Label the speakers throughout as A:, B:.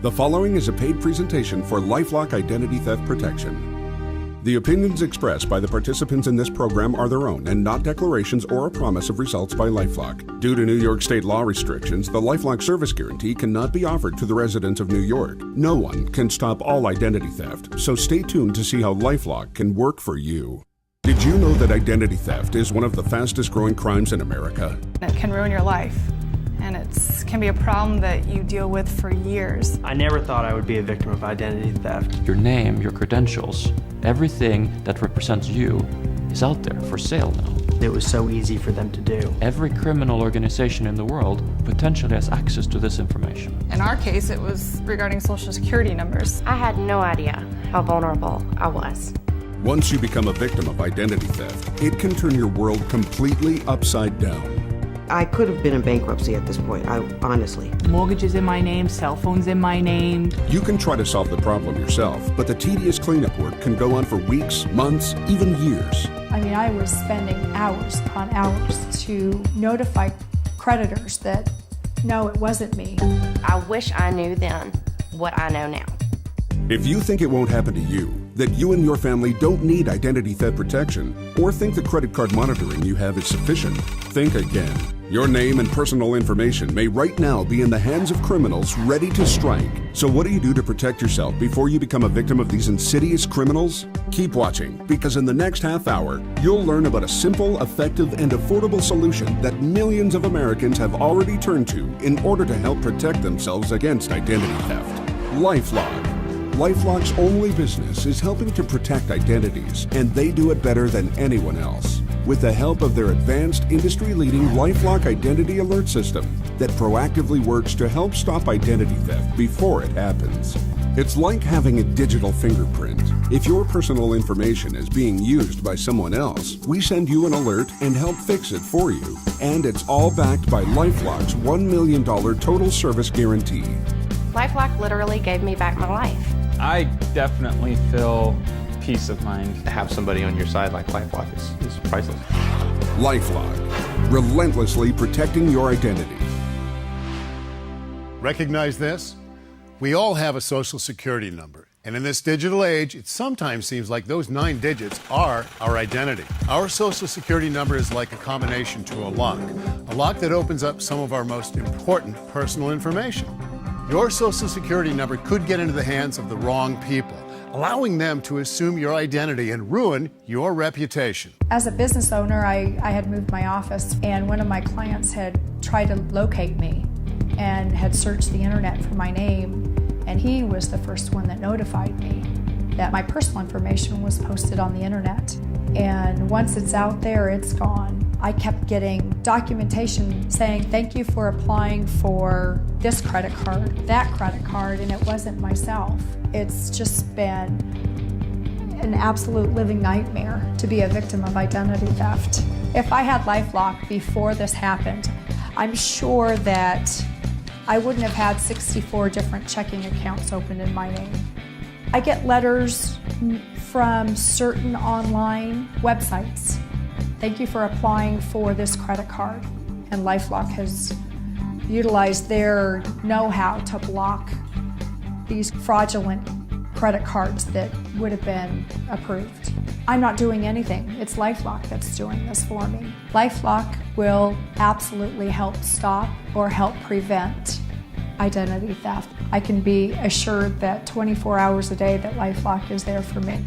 A: The following is a paid presentation for LifeLock Identity Theft Protection. The opinions expressed by the participants in this program are their own and not declarations or a promise of results by LifeLock. Due to New York state law restrictions, the LifeLock service guarantee cannot be offered to the residents of New York. No one can stop all identity theft, so stay tuned to see how LifeLock can work for you. Did you know that identity theft is one of the fastest growing crimes in America?
B: It can ruin your life, and it can be a problem that you deal with for years.
C: I never thought I would be a victim of identity theft.
D: Your name, your credentials, everything that represents you is out there for sale now.
C: It was so easy for them to do.
D: Every criminal organization in the world potentially has access to this information.
B: In our case, it was regarding Social Security numbers.
E: I had no idea how vulnerable I was.
A: Once you become a victim of identity theft, it can turn your world completely upside down.
F: I could have been in bankruptcy at this point, honestly.
G: Mortgages in my name, cell phones in my name.
A: You can try to solve the problem yourself, but the tedious cleanup work can go on for weeks, months, even years.
H: I mean, I was spending hours on hours to notify creditors that, no, it wasn't me.
E: I wish I knew then what I know now.
A: If you think it won't happen to you, that you and your family don't need identity theft protection, or think the credit card monitoring you have is sufficient, think again. Your name and personal information may right now be in the hands of criminals ready to strike. So what do you do to protect yourself before you become a victim of these insidious criminals? Keep watching, because in the next half hour, you'll learn about a simple, effective, and affordable solution that millions of Americans have already turned to in order to help protect themselves against identity theft. LifeLock. LifeLock's only business is helping to protect identities, and they do it better than anyone else. With the help of their advanced, industry-leading LifeLock Identity Alert System that proactively works to help stop identity theft before it happens. It's like having a digital fingerprint. If your personal information is being used by someone else, we send you an alert and help fix it for you. And it's all backed by LifeLock's $1 million total service guarantee.
E: LifeLock literally gave me back my life.
I: I definitely feel peace of mind.
J: To have somebody on your side like LifeLock is priceless.
A: LifeLock, relentlessly protecting your identity.
K: Recognize this? We all have a Social Security number. And in this digital age, it sometimes seems like those 9 digits are our identity. Our Social Security number is like a combination to a lock that opens up some of our most important personal information. Your Social Security number could get into the hands of the wrong people, allowing them to assume your identity and ruin your reputation.
H: As a business owner, I had moved my office, and one of my clients had tried to locate me and had searched the internet for my name, and he was the first one that notified me that my personal information was posted on the internet. And once it's out there, it's gone. I kept getting documentation saying, thank you for applying for this credit card, that credit card, and it wasn't myself. It's just been an absolute living nightmare to be a victim of identity theft. If I had LifeLock before this happened, I'm sure that I wouldn't have had 64 different checking accounts opened in my name. I get letters from certain online websites. Thank you for applying for this credit card. And LifeLock has utilized their know-how to block these fraudulent credit cards that would have been approved. I'm not doing anything. It's LifeLock that's doing this for me. LifeLock will absolutely help stop or help prevent identity theft. I can be assured that 24 hours a day that LifeLock is there for me.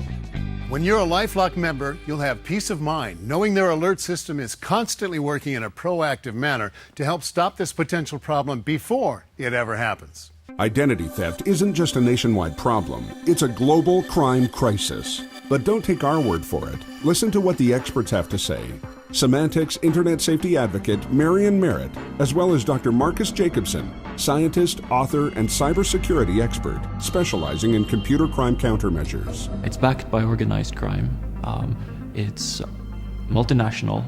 K: When you're a LifeLock member, you'll have peace of mind knowing their alert system is constantly working in a proactive manner to help stop this potential problem before it ever happens.
A: Identity theft isn't just a nationwide problem, it's a global crime crisis. But don't take our word for it. Listen to what the experts have to say. Symantec's Internet Safety Advocate, Marian Merritt, as well as Dr. Marcus Jacobson, scientist, author, and cybersecurity expert specializing in computer crime countermeasures.
D: It's backed by organized crime. It's multinational.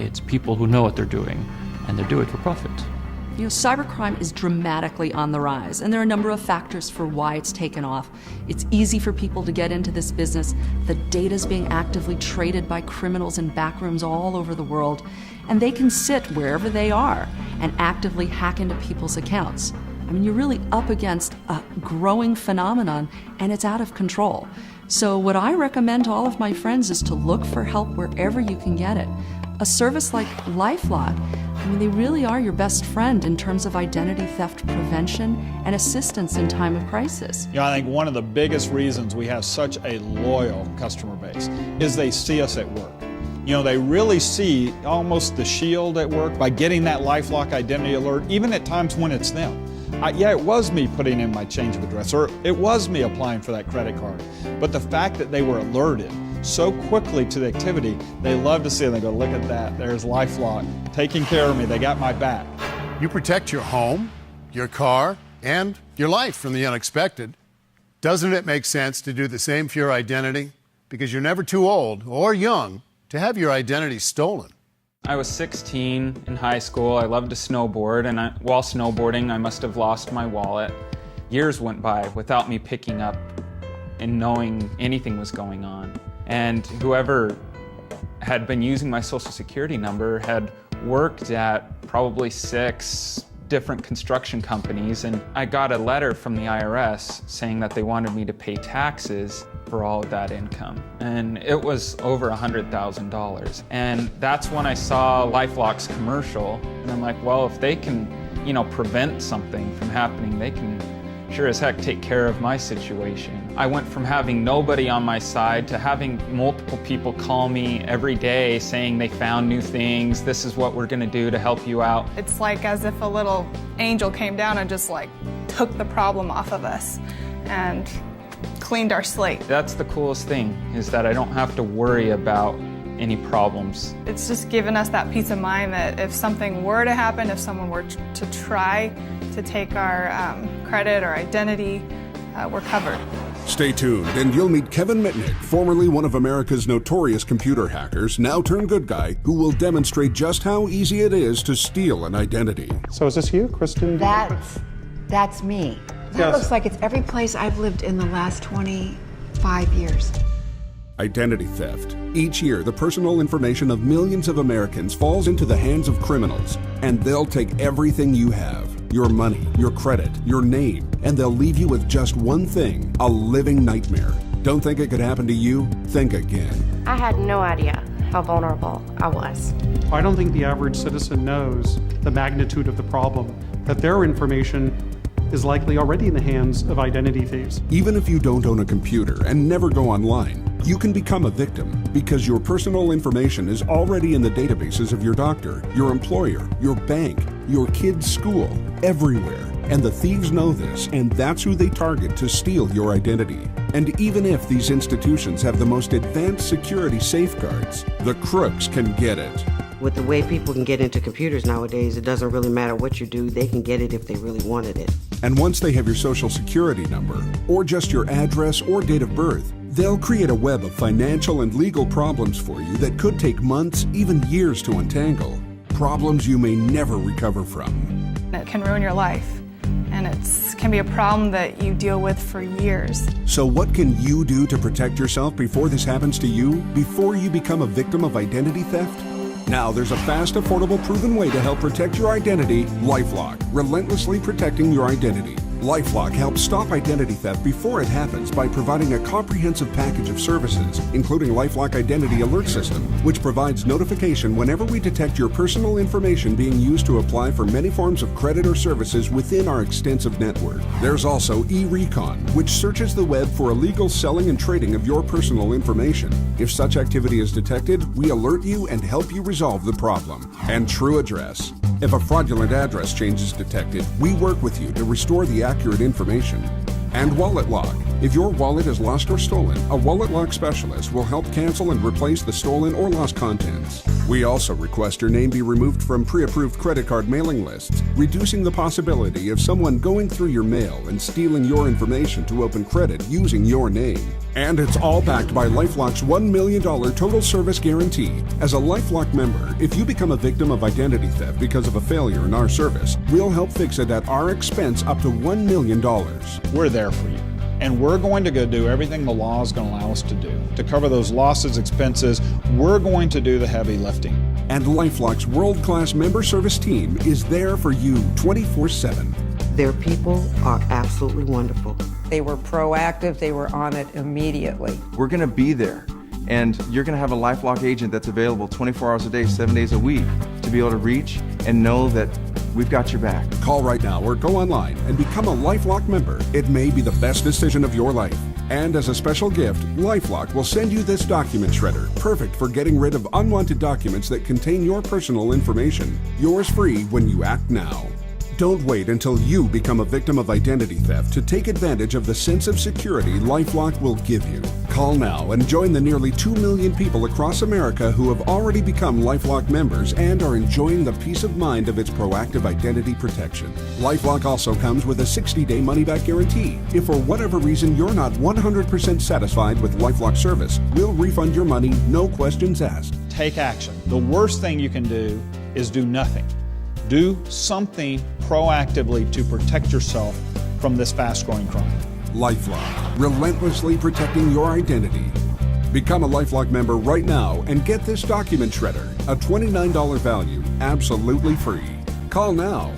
D: It's people who know what they're doing, and they do it for profit.
L: You know, cybercrime is dramatically on the rise, and there are a number of factors for why it's taken off. It's easy for people to get into this business. The data's being actively traded by criminals in backrooms all over the world, and they can sit wherever they are and actively hack into people's accounts. I mean, you're really up against a growing phenomenon, and it's out of control. So what I recommend to all of my friends is to look for help wherever you can get it. A service like LifeLock, I mean, they really are your best friend in terms of identity theft prevention and assistance in time of crisis.
M: You know, I think one of the biggest reasons we have such a loyal customer base is they see us at work. You know, they really see almost the shield at work by getting that LifeLock identity alert, even at times when it's them. Yeah, it was me putting in my change of address, or it was me applying for that credit card. But the fact that they were alerted so quickly to the activity, they love to see it. They go, look at that, there's LifeLock, taking care of me, they got my back.
K: You protect your home, your car, and your life from the unexpected. Doesn't it make sense to do the same for your identity? Because you're never too old or young to have your identity stolen.
I: I was 16 in high school. I loved to snowboard, and while snowboarding, I must have lost my wallet. Years went by without me picking up and knowing anything was going on. And whoever had been using my social security number had worked at probably 6 different construction companies, and I got a letter from the IRS saying that they wanted me to pay taxes for all of that income. And it was over $100,000. And that's when I saw LifeLock's commercial, and I'm like, well, if they can, you know, prevent something from happening, they can sure as heck take care of my situation. I went from having nobody on my side to having multiple people call me every day saying they found new things, this is what we're gonna do to help you out.
B: It's like as if a little angel came down and just like took the problem off of us and cleaned our slate.
I: That's the coolest thing, is that I don't have to worry about any problems.
B: It's just given us that peace of mind that if something were to happen, if someone were to try to take our credit or identity, we're covered.
A: Stay tuned, and you'll meet Kevin Mitnick, formerly one of America's notorious computer hackers, now turned good guy, who will demonstrate just how easy it is to steal an identity.
N: So is this you, Kristen?
O: That's me. That
N: Yes.
O: looks like it's every place I've lived in the last 25 years.
A: Identity theft. Each year, the personal information of millions of Americans falls into the hands of criminals, and they'll take everything you have. Your money, your credit, your name, and they'll leave you with just one thing, a living nightmare. Don't think it could happen to you? Think again.
E: I had no idea how vulnerable I was.
N: I don't think the average citizen knows the magnitude of the problem, that their information is likely already in the hands of identity thieves.
A: Even if you don't own a computer and never go online, you can become a victim because your personal information is already in the databases of your doctor, your employer, your bank, your kid's school, everywhere. And the thieves know this, and that's who they target to steal your identity. And even if these institutions have the most advanced security safeguards, the crooks can get it.
F: With the way people can get into computers nowadays, it doesn't really matter what you do, they can get it if they really wanted it.
A: And once they have your social security number, or just your address or date of birth, they'll create a web of financial and legal problems for you that could take months, even years to untangle. Problems you may never recover from.
B: It can ruin your life, and it can be a problem that you deal with for years.
A: So what can you do to protect yourself before this happens to you, before you become a victim of identity theft? Now there's a fast, affordable, proven way to help protect your identity. LifeLock, relentlessly protecting your identity. LifeLock helps stop identity theft before it happens by providing a comprehensive package of services, including LifeLock Identity Alert System, which provides notification whenever we detect your personal information being used to apply for many forms of credit or services within our extensive network. There's also eRecon, which searches the web for illegal selling and trading of your personal information. If such activity is detected, we alert you and help you resolve the problem. And True Address. If a fraudulent address change is detected, we work with you to restore the accurate information. And Wallet Lock. If your wallet is lost or stolen, a Wallet Lock specialist will help cancel and replace the stolen or lost contents. We also request your name be removed from pre-approved credit card mailing lists, reducing the possibility of someone going through your mail and stealing your information to open credit using your name. And it's all backed by LifeLock's $1 million total service guarantee. As a LifeLock member, if you become a victim of identity theft because of a failure in our service, we'll help fix it at our expense up to $1 million.
M: We're there for you. And we're going to go do everything the law is going to allow us to do. To cover those losses, expenses, we're going to do the heavy lifting.
A: And LifeLock's world-class member service team is there for you 24/7.
F: Their people are absolutely wonderful.
P: They were proactive, they were on it immediately.
Q: We're going to be there, and you're going to have a LifeLock agent that's available 24 hours a day, 7 days a week to be able to reach and know that we've got your back.
A: Call right now or go online and become a LifeLock member. It may be the best decision of your life. And as a special gift, LifeLock will send you this document shredder, perfect for getting rid of unwanted documents that contain your personal information. Yours free when you act now. Don't wait until you become a victim of identity theft to take advantage of the sense of security LifeLock will give you. Call now and join the nearly 2 million people across America who have already become LifeLock members and are enjoying the peace of mind of its proactive identity protection. LifeLock also comes with a 60-day money-back guarantee. If for whatever reason you're not 100% satisfied with LifeLock service, we'll refund your money, no questions asked.
M: Take action. The worst thing you can do is do nothing. Do something proactively to protect yourself from this fast-growing crime.
A: LifeLock, relentlessly protecting your identity. Become a LifeLock member right now and get this document shredder, a $29 value, absolutely free. Call now